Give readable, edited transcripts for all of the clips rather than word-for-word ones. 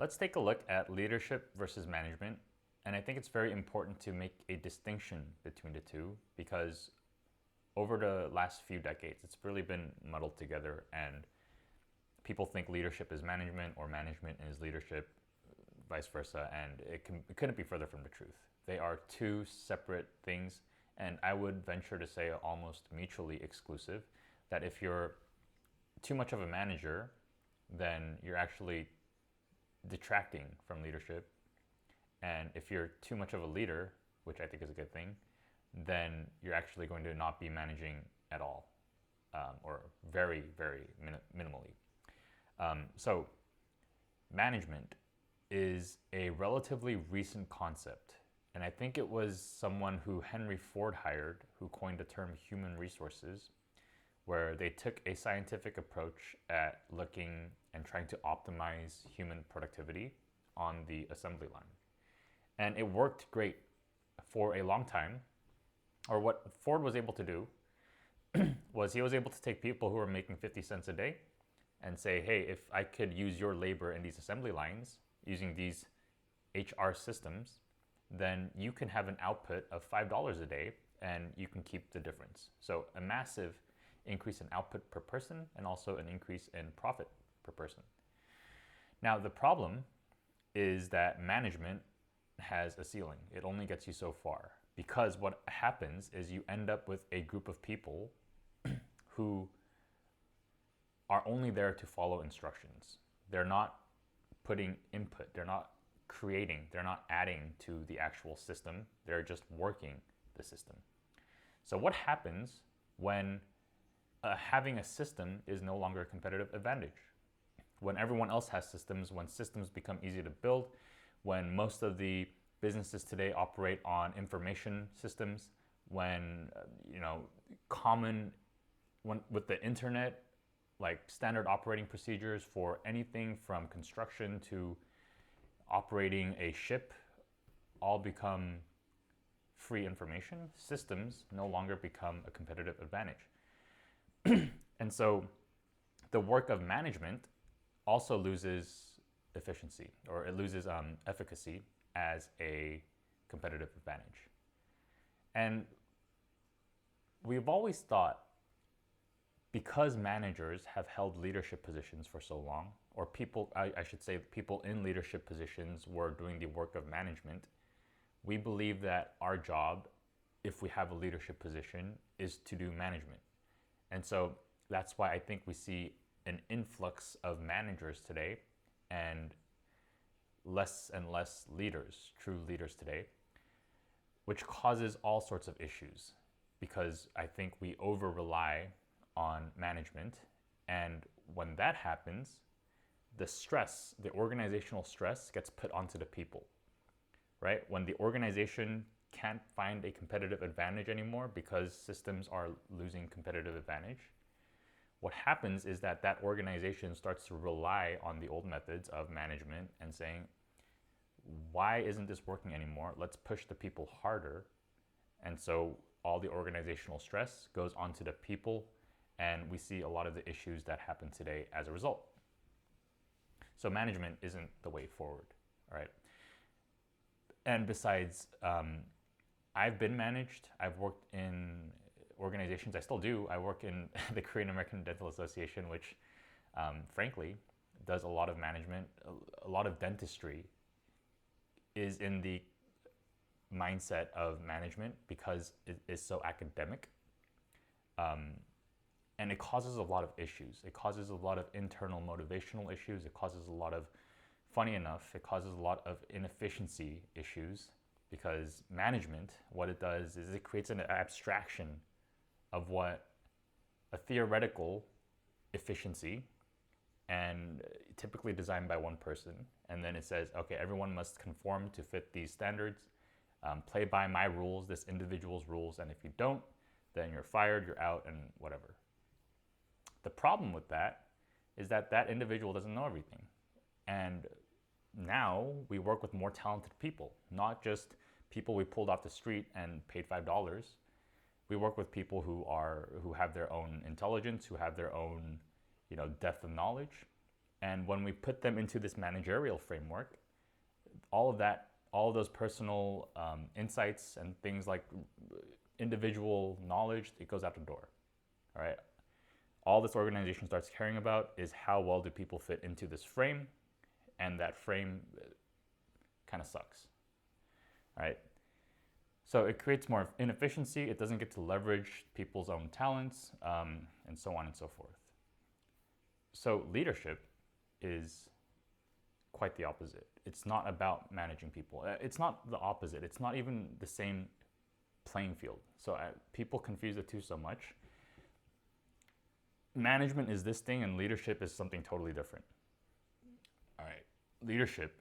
Let's take a look at leadership versus management. And I think it's very important to make a distinction between the two because over the last few decades, it's really been muddled together, and people think leadership is management or management is leadership, vice versa, and it couldn't be further from the truth. They are two separate things, and I would venture to say almost mutually exclusive, that if you're too much of a manager, then you're actually detracting from leadership. And if you're too much of a leader, which I think is a good thing, then you're actually going to not be managing at all, or very, very minimally. So, management is a relatively recent concept. And I think it was someone who Henry Ford hired who coined the term human resources, where they took a scientific approach at looking and trying to optimize human productivity on the assembly line. And it worked great for a long time. Or what Ford was able to do was he was able to take people who were making 50 cents a day and say, hey, if I could use your labor in these assembly lines using these HR systems, then you can have an output of $5 a day and you can keep the difference. So a massive increase in output per person and also an increase in profit per person. Now, the problem is that management has a ceiling. It only gets you so far, because what happens is you end up with a group of people who are only there to follow instructions. They're not putting input, they're not creating, they're not adding to the actual system, they're just working the system. So what happens when having a system is no longer a competitive advantage? When everyone else has systems, when systems become easy to build, when most of the businesses today operate on information systems, when with the internet, like standard operating procedures for anything from construction to operating a ship all become free information, systems no longer become a competitive advantage. And so the work of management also loses efficiency, or it loses efficacy as a competitive advantage. And we've always thought, because managers have held leadership positions for so long, or people, I should say, people in leadership positions were doing the work of management, we believe that our job, if we have a leadership position, is to do management. And so that's why I think we see an influx of managers today and less leaders, true leaders today, which causes all sorts of issues, because I think we over rely on management. And when that happens, the organizational stress gets put onto the people, right? When the organization can't find a competitive advantage anymore because systems are losing competitive advantage, what happens is that organization starts to rely on the old methods of management and saying, why isn't this working anymore? Let's push the people harder. And so all the organizational stress goes onto the people, and we see a lot of the issues that happen today as a result. So management isn't the way forward, all right? And besides, I've been managed. I've worked in organizations. I still do. I work in the Korean American Dental Association, which frankly does a lot of management. A lot of dentistry is in the mindset of management because it is so academic. And it causes a lot of issues. It causes a lot of internal motivational issues. It causes a lot of, funny enough, it causes a lot of inefficiency issues, because management, what it does is it creates an abstraction of what a theoretical efficiency, and typically designed by one person. And then it says, okay, everyone must conform to fit these standards, play by my rules, this individual's rules. And if you don't, then you're fired, you're out, and whatever. The problem with that is that individual doesn't know everything. And now we work with more talented people, not just people we pulled off the street and paid $5. We work with people who have their own intelligence, who have their own, depth of knowledge, And when we put them into this managerial framework, all of those personal insights and things like individual knowledge, it goes out the door. All right. All this organization starts caring about is how well do people fit into this frame, and that frame kind of sucks. All right. So it creates more inefficiency. It doesn't get to leverage people's own talents, and so on and so forth. So leadership is quite the opposite. It's not about managing people. It's not the opposite. It's not even the same playing field. So people confuse the two so much. Management is this thing and leadership is something totally different. All right. Leadership,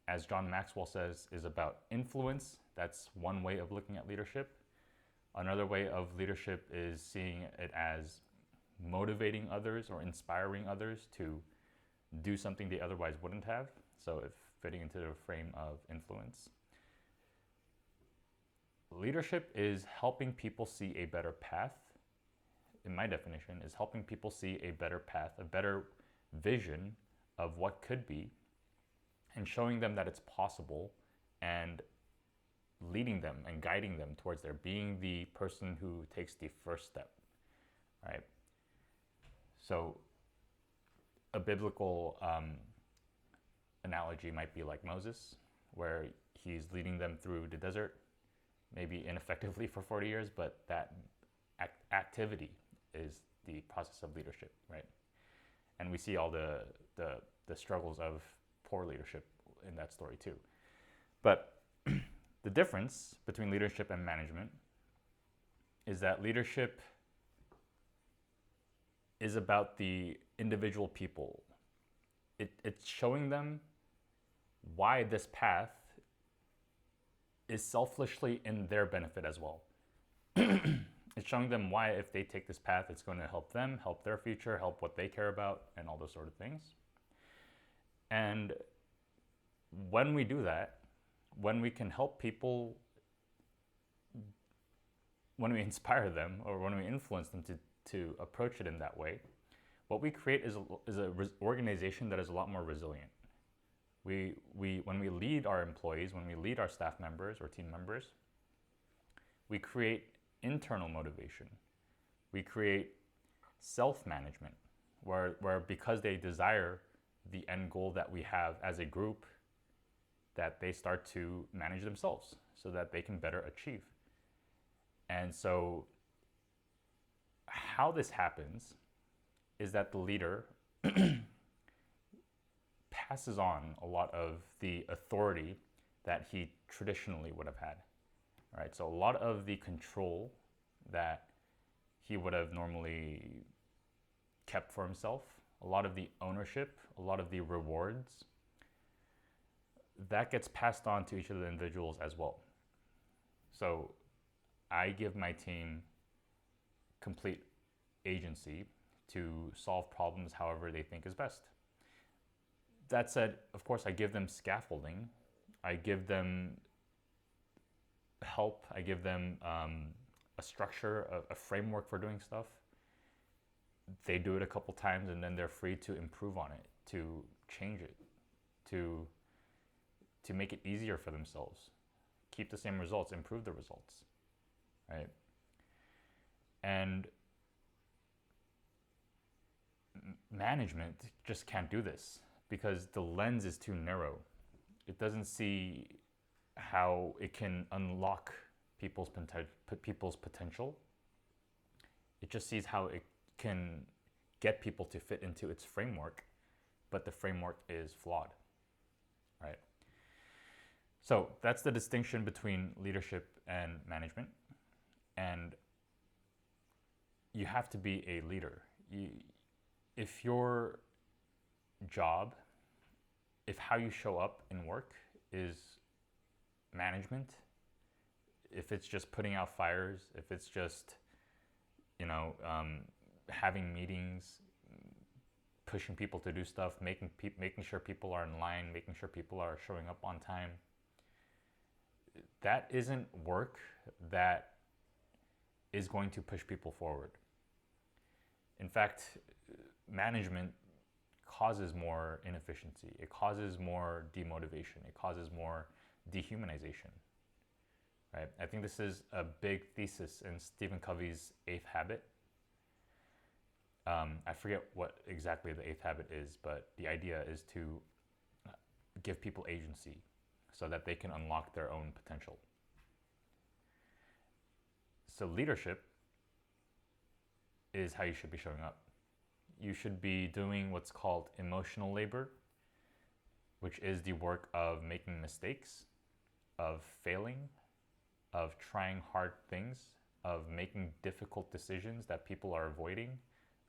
as John Maxwell says, is about influence. That's one way of looking at leadership. Another way of leadership is seeing it as motivating others or inspiring others to do something they otherwise wouldn't have. So if fitting into the frame of influence. Leadership is helping people see a better path. In my definition, is helping people see a better path, a better vision of what could be, and showing them that it's possible, and leading them and guiding them towards there, being the person who takes the first step, right? So a biblical analogy might be like Moses, where he's leading them through the desert, maybe ineffectively for 40 years, but that activity is the process of leadership, right? And we see all the struggles of poor leadership in that story too. But the difference between leadership and management is that leadership is about the individual people. It's showing them why this path is selfishly in their benefit as well. It's showing them why if they take this path, it's going to help them, help their future, help what they care about, and all those sort of things. And when we do that, when we can help people, when we inspire them, or when we influence them to approach it in that way, what we create is an organization that is a lot more resilient. When we lead our employees, when we lead our staff members or team members, we create internal motivation. We create self-management, where because they desire the end goal that we have as a group, that they start to manage themselves so that they can better achieve. And so how this happens is that the leader passes on a lot of the authority that he traditionally would have had. All right, so a lot of the control that he would have normally kept for himself, a lot of the ownership, a lot of the rewards, that gets passed on to each of the individuals as well. So I give my team complete agency to solve problems however they think is best. That said, of course, I give them scaffolding. I give them help. I give them a structure, a framework for doing stuff. They do it a couple times and then they're free to improve on it, to change it, to make it easier for themselves, keep the same results, improve the results, right? And management just can't do this because the lens is too narrow. It doesn't see how it can unlock people's potential. It just sees how it can get people to fit into its framework, but the framework is flawed, right? So that's the distinction between leadership and management. And you have to be a leader. If your job, if how you show up in work is management, if it's just putting out fires, if it's just, having meetings, pushing people to do stuff, making sure people are in line, making sure people are showing up on time, that isn't work that is going to push people forward. In fact, management causes more inefficiency. It causes more demotivation. It causes more dehumanization, right? I think this is a big thesis in Stephen Covey's Eighth Habit. I forget what exactly the eighth habit is, but the idea is to give people agency so that they can unlock their own potential. So leadership is how you should be showing up. You should be doing what's called emotional labor, which is the work of making mistakes, of failing, of trying hard things, of making difficult decisions that people are avoiding,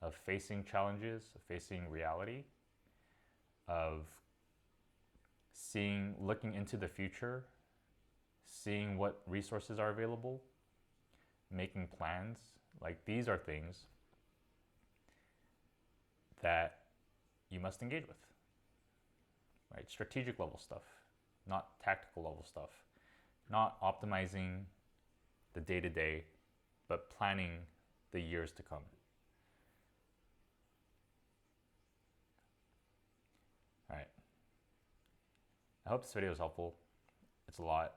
of facing challenges, of facing reality, of looking into the future, seeing what resources are available, making plans. Like, these are things that you must engage with, right? Strategic level stuff, not tactical level stuff, not optimizing the day-to-day, but planning the years to come. All right. I hope this video is helpful. It's a lot.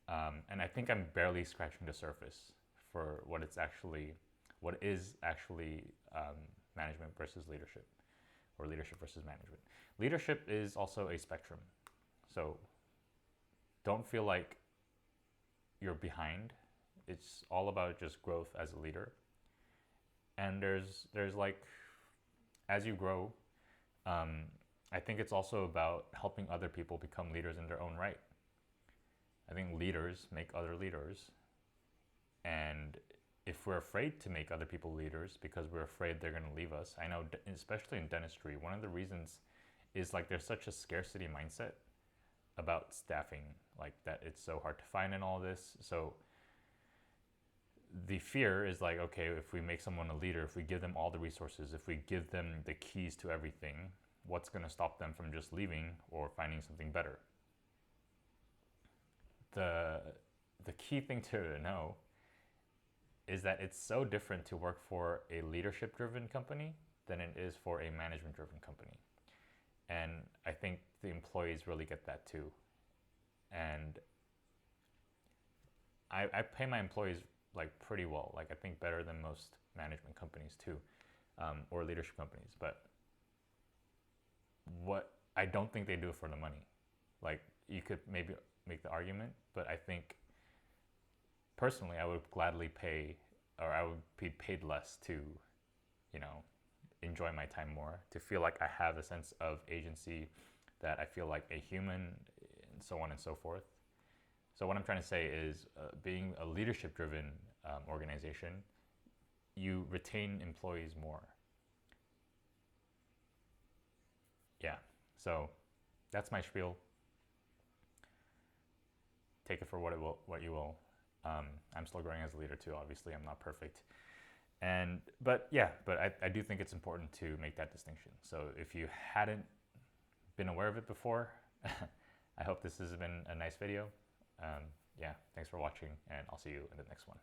And I think I'm barely scratching the surface for what is actually management versus leadership, or leadership versus management. Leadership is also a spectrum. So don't feel like you're behind. It's all about just growth as a leader. And there's like, as you grow, I think it's also about helping other people become leaders in their own right. I think leaders make other leaders. And if we're afraid to make other people leaders because we're afraid they're going to leave us, I know, especially in dentistry, one of the reasons is like there's such a scarcity mindset about staffing, like that it's so hard to find and all this. So the fear is like, okay, if we make someone a leader, if we give them all the resources, if we give them the keys to everything, what's going to stop them from just leaving or finding something better? The key thing to know is that it's so different to work for a leadership-driven company than it is for a management-driven company. And I think the employees really get that too. And I pay my employees like pretty well, like I think better than most management companies too, or leadership companies. But what I don't think they do it for the money. Like, you could maybe make the argument, but I think personally I would gladly pay, or I would be paid less to, enjoy my time more, to feel like I have a sense of agency, that I feel like a human, and so on and so forth. So what I'm trying to say is, being a leadership-driven organization, you retain employees more. Yeah, so that's my spiel. Take it for what you will. I'm still growing as a leader too. Obviously, I'm not perfect, but I do think it's important to make that distinction. So if you hadn't been aware of it before, I hope this has been a nice video. Thanks for watching, and I'll see you in the next one.